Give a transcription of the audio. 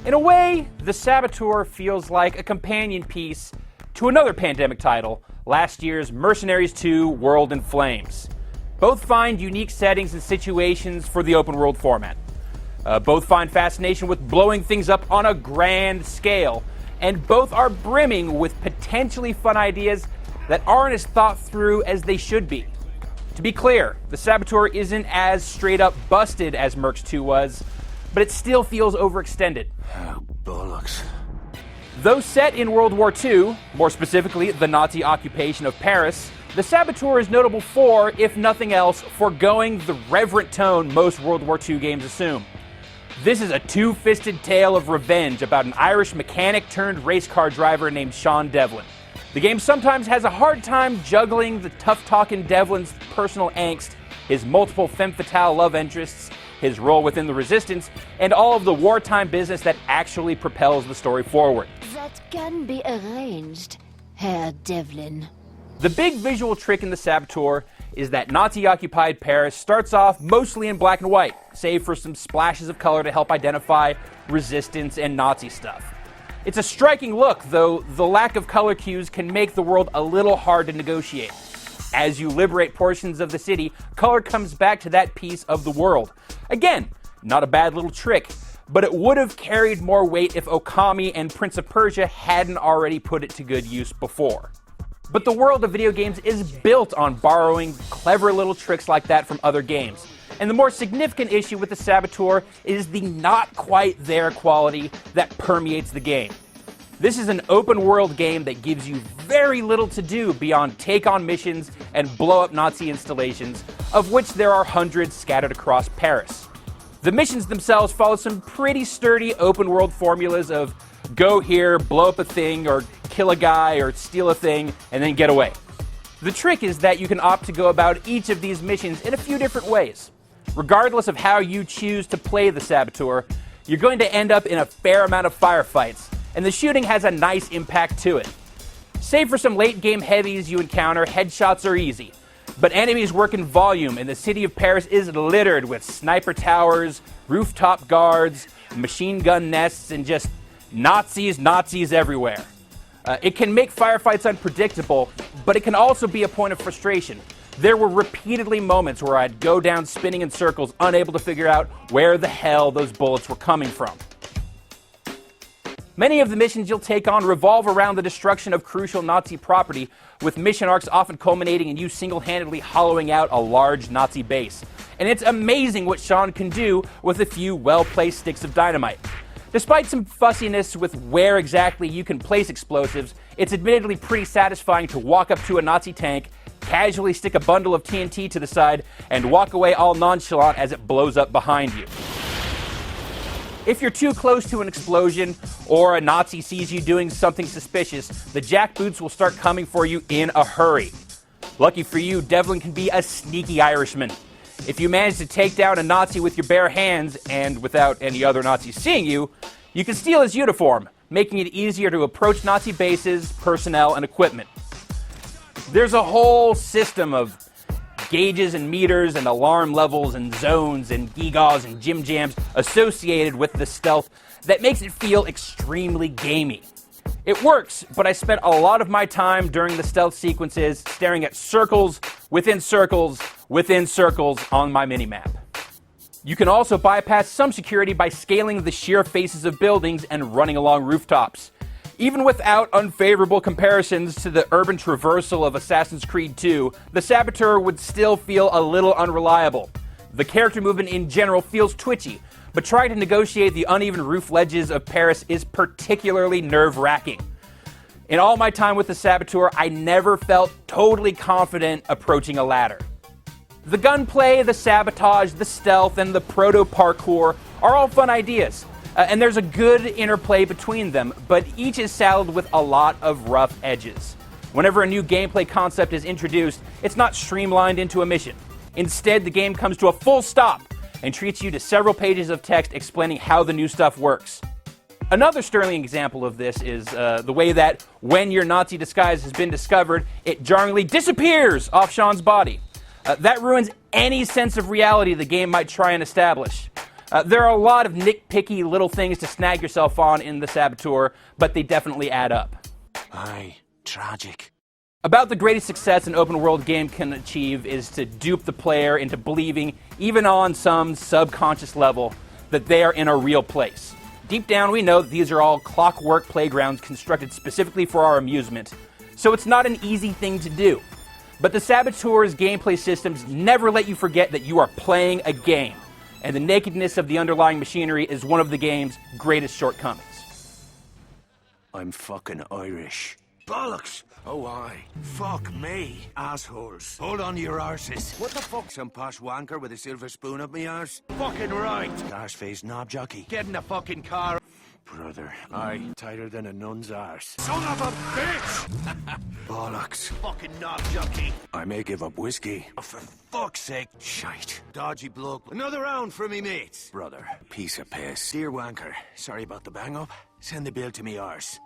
In a way, the Saboteur feels like a companion piece to another pandemic title, last year's Mercenaries 2: World in Flames. Both find unique settings and situations for the open world format. Both find fascination with blowing things up on a grand scale, and both are brimming with potentially fun ideas that aren't as thought through as they should be. To be clear, the Saboteur isn't as straight up busted as Mercs 2 was, but it still feels overextended. Oh, bollocks. Though set in World War II, more specifically the Nazi occupation of Paris, the Saboteur is notable for, if nothing else, foregoing the reverent tone most World War II games assume. This is a two-fisted tale of revenge about an Irish mechanic turned race car driver named Sean Devlin. The game sometimes has a hard time juggling the tough-talking Devlin's personal angst, his multiple femme fatale love interests, his role within the Resistance, and all of the wartime business that actually propels the story forward. That can be arranged, Herr Devlin. The big visual trick in the Saboteur is that Nazi-occupied Paris starts off mostly in black and white, save for some splashes of color to help identify Resistance and Nazi stuff. It's a striking look, though the lack of color cues can make the world a little hard to negotiate. As you liberate portions of the city, color comes back to that piece of the world. Again, not a bad little trick, but it would have carried more weight if Okami and Prince of Persia hadn't already put it to good use before. But the world of video games is built on borrowing clever little tricks like that from other games. And the more significant issue with the Saboteur is the not quite there quality that permeates the game. This is an open world game that gives you very little to do beyond take on missions and blow up Nazi installations, of which there are hundreds scattered across Paris. The missions themselves follow some pretty sturdy open world formulas of go here, blow up a thing, or kill a guy, or steal a thing, and then get away. The trick is that you can opt to go about each of these missions in a few different ways. Regardless of how you choose to play the Saboteur, you're going to end up in a fair amount of firefights, and the shooting has a nice impact to it. Save for some late game heavies you encounter, headshots are easy. But enemies work in volume, and the city of Paris is littered with sniper towers, rooftop guards, machine gun nests, and just Nazis everywhere. It can make firefights unpredictable, but it can also be a point of frustration. There were repeatedly moments where I'd go down spinning in circles, unable to figure out where the hell those bullets were coming from. Many of the missions you'll take on revolve around the destruction of crucial Nazi property, with mission arcs often culminating in you single-handedly hollowing out a large Nazi base. And it's amazing what Sean can do with a few well-placed sticks of dynamite. Despite some fussiness with where exactly you can place explosives, it's admittedly pretty satisfying to walk up to a Nazi tank, casually stick a bundle of TNT to the side, and walk away all nonchalant as it blows up behind you. If you're too close to an explosion, or a Nazi sees you doing something suspicious, the jackboots will start coming for you in a hurry. Lucky for you, Devlin can be a sneaky Irishman. If you manage to take down a Nazi with your bare hands, and without any other Nazis seeing you, you can steal his uniform, making it easier to approach Nazi bases, personnel, and equipment. There's a whole system of gauges and meters and alarm levels and zones and gigaws and jim jams associated with the stealth that makes it feel extremely gamey. It works, but I spent a lot of my time during the stealth sequences staring at circles within circles within circles on my minimap. You can also bypass some security by scaling the sheer faces of buildings and running along rooftops. Even without unfavorable comparisons to the urban traversal of Assassin's Creed 2, the Saboteur would still feel a little unreliable. The character movement in general feels twitchy, but trying to negotiate the uneven roof ledges of Paris is particularly nerve-wracking. In all my time with the Saboteur, I never felt totally confident approaching a ladder. The gunplay, the sabotage, the stealth, and the proto-parkour are all fun ideas, and there's a good interplay between them, but each is saddled with a lot of rough edges. Whenever a new gameplay concept is introduced, it's not streamlined into a mission. Instead, the game comes to a full stop and treats you to several pages of text explaining how the new stuff works. Another sterling example of this is the way that when your Nazi disguise has been discovered, it jarringly disappears off Sean's body. That ruins any sense of reality the game might try and establish. There are a lot of nitpicky little things to snag yourself on in the Saboteur, but they definitely add up. Aye, tragic. About the greatest success an open world game can achieve is to dupe the player into believing, even on some subconscious level, that they are in a real place. Deep down, we know that these are all clockwork playgrounds constructed specifically for our amusement, so it's not an easy thing to do. But the Saboteur's gameplay systems never let you forget that you are playing a game, and the nakedness of the underlying machinery is one of the game's greatest shortcomings. I'm fucking Irish. Bollocks! Oh, aye. Fuck me, assholes. Hold on to your arses. What the fuck, some posh wanker with a silver spoon up me arse? Fucking right! Arse-faced knob jockey. Get in the fucking car. Brother, aye, tighter than a nun's arse. Son of a bitch! Bollocks. Fucking knob jockey. I may give up whiskey. Oh, for fuck's sake. Shite. Dodgy bloke. Another round for me mates. Brother, piece of piss. Dear wanker, sorry about the bang-up. Send the bill to me arse.